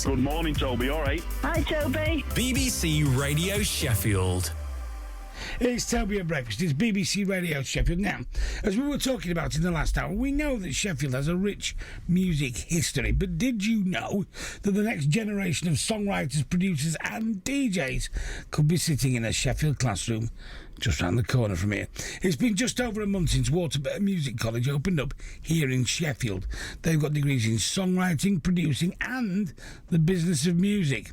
Good morning, Toby. All right. Hi, Toby. BBC Radio Sheffield. It's Toby at Breakfast. It's BBC Radio Sheffield. Now, as we were talking about in the last hour, we know that Sheffield has a rich music history, but did you know that the next generation of songwriters, producers and DJs could be sitting in a Sheffield classroom just round the corner from here? It's been just over a month since Waterbear Music College opened up here in Sheffield. They've got degrees in songwriting, producing and the business of music.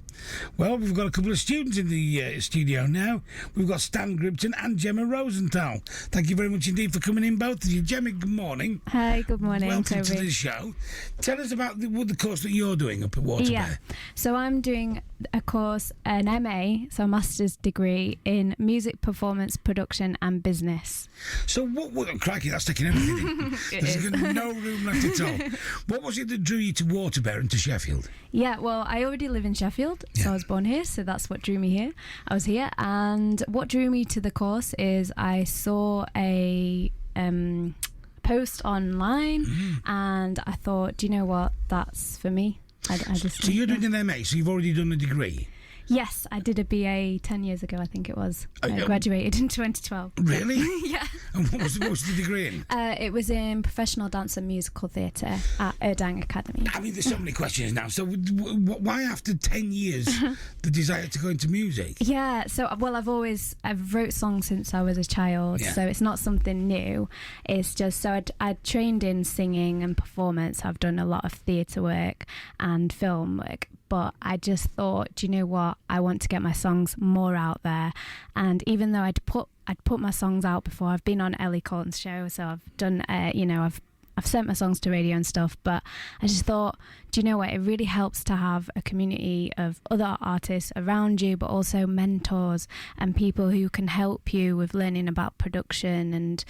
Well, we've got a couple of students in the studio now. We've got Stan Gripton and Jemma Rosenthal. Thank you very much indeed for coming in, both of you. Gemma, good morning. Hi, good morning. Welcome Toby. to the show. Tell us about the course that you're doing up at Waterbear. Yeah, so I'm doing a course, an MA, so a master's degree in music performance, production and business. So what crikey, that's taking everything in. There's no room left at all. What was it that drew you to Waterbear and to Sheffield? Yeah, well, I already live in Sheffield, so I was born here, so that's what drew me here. I was here, and what drew me to the course is I saw a post online, and I thought, do you know what, that's for me. I just so you're doing an MA, so you've already done a degree? Yes, I did a BA 10 years ago, I think it was. I graduated in 2012. Really? Yeah. And what was the degree in? It was in professional dance and musical theatre at Erdang Academy. I mean, there's so many questions now. So why after 10 years the desire to go into music? Yeah, so, well, I've wrote songs since I was a child, so it's not something new. It's just, so I'd trained in singing and performance. I've done a lot of theatre work and film work. But I just thought, do you know what? I want to get my songs more out there. And even though I'd put my songs out before, I've been on Ellie Colton's show, so I've done, I've sent my songs to radio and stuff. But I just thought, do you know what? It really helps to have a community of other artists around you, but also mentors and people who can help you with learning about production and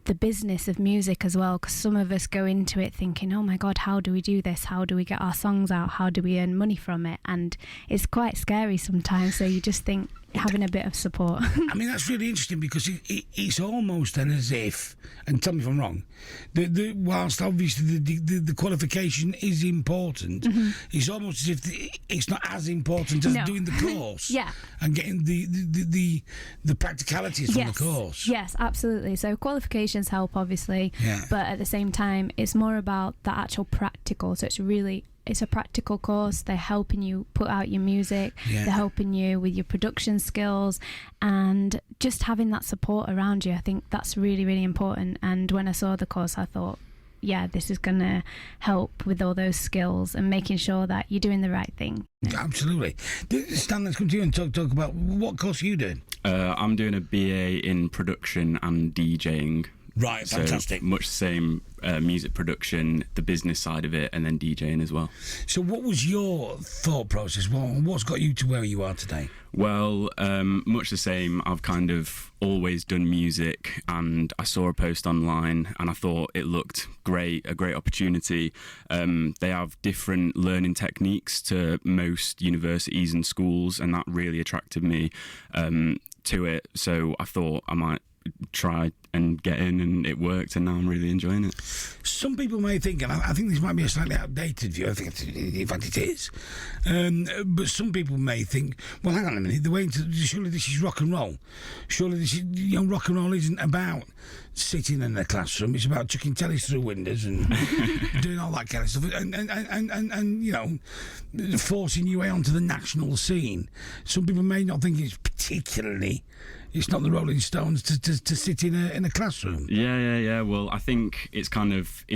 the business of music as well, because some of us go into it thinking, oh my god, how do we do this, how do we get our songs out, how do we earn money from it, and it's quite scary sometimes, so you just think having a bit of support. I mean, that's really interesting, because it's almost then as if, and tell me if I'm wrong, whilst obviously the qualification is important, it's almost as if it's not as important as doing the course and getting the practicalities from the course. Yes, absolutely. So qualifications help, obviously, but at the same time it's more about the actual practical. So it's a practical course. They're helping you put out your music, they're helping you with your production skills, and just having that support around you. I think that's really, really important. And when I saw the course, I thought, yeah, this is going to help with all those skills and making sure that you're doing the right thing. Absolutely. Stan, let's come to you and talk about what course are you doing? I'm doing a BA in production and DJing. Right, fantastic. So much the same, music production, the business side of it, and then DJing as well. So what was your thought process? What's got you to where you are today? Well, much the same. I've kind of always done music, and I saw a post online and I thought it looked great, a great opportunity. They have different learning techniques to most universities and schools, and that really attracted me to it. So I thought I might try and get in, and it worked, and now I'm really enjoying it. Some people may think, and I think this might be a slightly outdated view, I think in fact it is, but some people may think, well, hang on a minute, surely this is rock and roll. Surely this is, rock and roll isn't about sitting in a classroom, it's about chucking tellies through windows and doing all that kind of stuff, and forcing your way onto the national scene. Some people may not think it's not the Rolling Stones to sit in a classroom. Yeah. Well, I think it's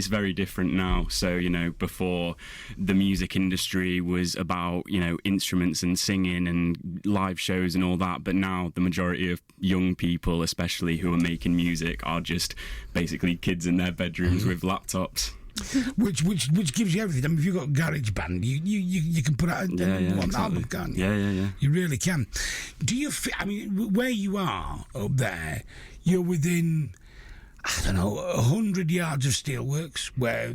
very different now. So, before, the music industry was about, instruments and singing and live shows and all that. But now the majority of young people, especially who are making music, are just basically kids in their bedrooms with laptops. which gives you everything. I mean, if you've got GarageBand, you can put out one album, can't you? Yeah. You really can. Do you feel, I mean, where you are up there, you're within, I don't know, 100 yards of Steelworks, where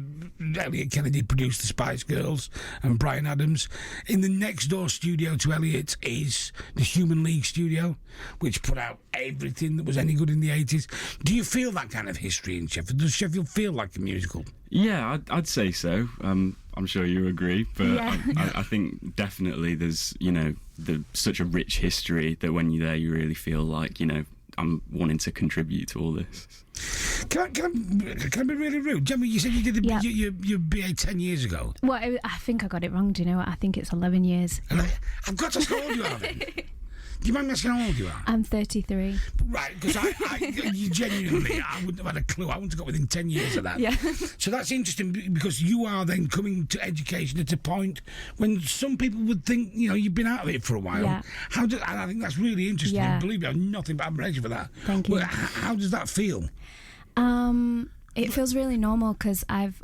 Elliot Kennedy produced the Spice Girls and Bryan Adams. In the next door studio to Elliot is the Human League studio, which put out everything that was any good in the 80s. Do you feel that kind of history in Sheffield? Does Sheffield feel like a musical? Yeah, I'd say so. I'm sure you agree, but Yeah. I think definitely there's, such a rich history that when you're there, you really feel like, I'm wanting to contribute to all this. Can I be really rude? Jemma, you said you did your BA 10 years ago. Well, I think I got it wrong. Do you know what? I think it's 11 years. And I've got to ask how old you are then. Do you mind me asking how old you are? I'm 33. Right, because you genuinely, I wouldn't have had a clue. I wouldn't have got within 10 years of that. Yeah. So that's interesting because you are then coming to education at a point when some people would think, you've been out of it for a while. Yeah. And I think that's really interesting. Yeah. And believe me, I have nothing but admiration for that. Thank you. But how does that feel? It feels really normal because I've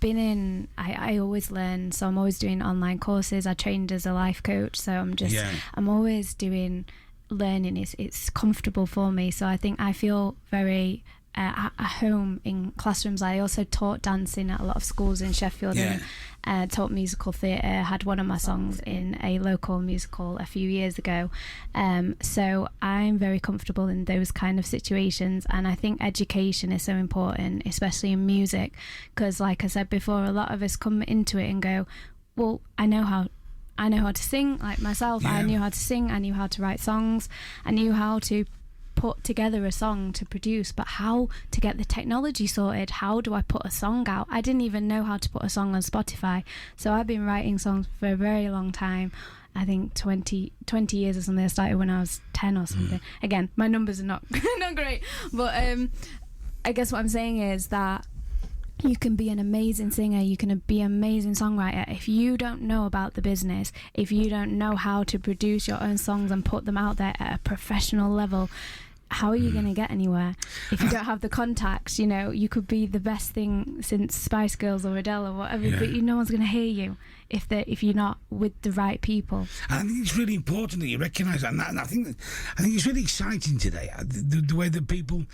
been in. I always learn, so I'm always doing online courses. I trained as a life coach, so I'm always doing learning. It's comfortable for me, so I think I feel very at home in classrooms. I also taught dancing at a lot of schools in Sheffield and taught musical theatre. Had one of my songs in a local musical a few years ago. So I'm very comfortable in those kind of situations, and I think education is so important, especially in music, because like I said before, a lot of us come into it and go, well, I know how to sing, like myself. I knew how to sing, I knew how to write songs, I knew how to put together a song to produce, but how to get the technology sorted, how do I put a song out? I didn't even know how to put a song on Spotify, so I've been writing songs for a very long time. I think 20 years or something. I started when I was 10 or something. Again, my numbers are not not great, but I guess what I'm saying is that you can be an amazing singer, you can be an amazing songwriter. If you don't know about the business, if you don't know how to produce your own songs and put them out there at a professional level, how are you going to get anywhere? If you don't have the contacts, you could be the best thing since Spice Girls or Adele or whatever, but no one's going to hear you if you're not with the right people. And I think it's really important that you recognise that, and I think it's really exciting today, the way that people.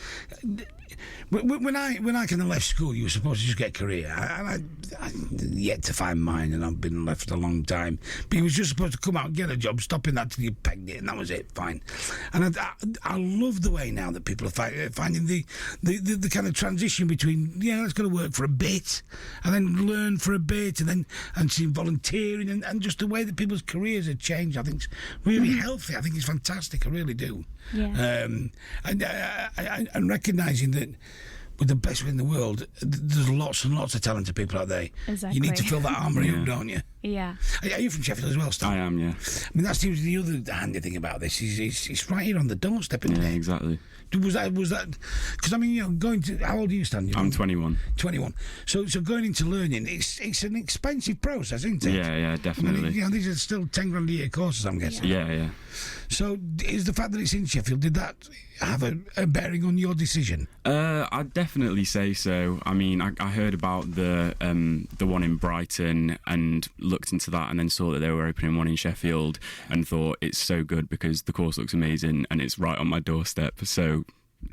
When I kind of left school, you were supposed to just get a career, and I yet to find mine, and I've been left a long time. But you was just supposed to come out and get a job, stopping that till you pegged it, and that was it, fine. And I love the way now that people are finding the kind of transition between let's go to work for a bit, and then learn for a bit, and see volunteering, and just the way that people's careers have changed. I think it's really healthy. I think it's fantastic. I really do. Yeah. And recognising that with the best in the world, there's lots and lots of talented people out there. Exactly. You need to fill that armoury up, don't you? Yeah. Are you from Sheffield as well, Stan? I am, yeah. I mean, that's the other handy thing about this is it's right here on the doorstep, isn't it? Yeah, exactly. Was that? Because I mean, going to how old are you, Stan? I'm 21. 21. So going into learning, it's an expensive process, isn't it? Yeah, definitely. I mean, these are still 10 grand a year courses, I'm guessing. Yeah. So is the fact that it's in Sheffield, did that have a bearing on your decision? I'd definitely say so. I mean, I heard about the one in Brighton and looked into that, and then saw that they were opening one in Sheffield, and thought it's so good because the course looks amazing and it's right on my doorstep. So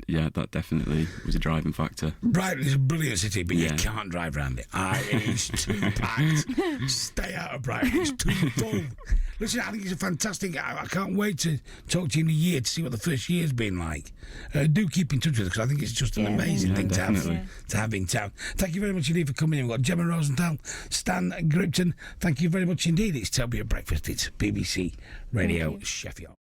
yeah, that definitely was a driving factor. Brighton is a brilliant city, but you can't drive around it. It's too packed. Stay out of Brighton. It's too full. Listen, I think it's a fantastic. I can't wait to talk to you in a year to see what the first year's been like. Do keep in touch with us, because I think it's just an amazing thing to have in town. Thank you very much indeed for coming in. We've got Jemma Rosenthal, Stan Gripton. Thank you very much indeed. It's Toby at Breakfast. It's BBC Radio Sheffield.